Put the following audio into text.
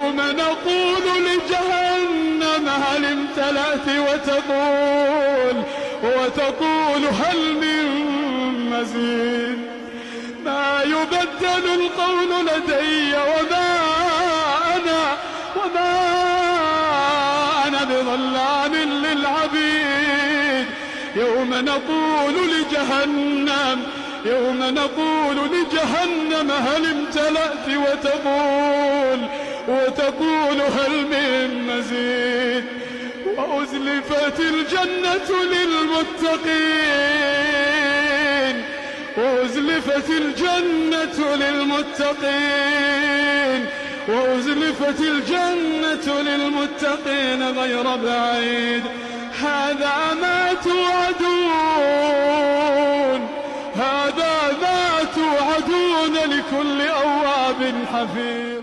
يوم نقول لجهنم هل امتلأت وتقول هل من مزيد. ما يبدل القول لدي وما أنا بظلام للعبيد. يوم نقول لجهنم هل امتلأت وتقول هل من مزيد. وأزلفت الجنة للمتقين وأزلفت الجنة للمتقين غير بعيد. هذا ما توعدون لكل أواب حفيظ.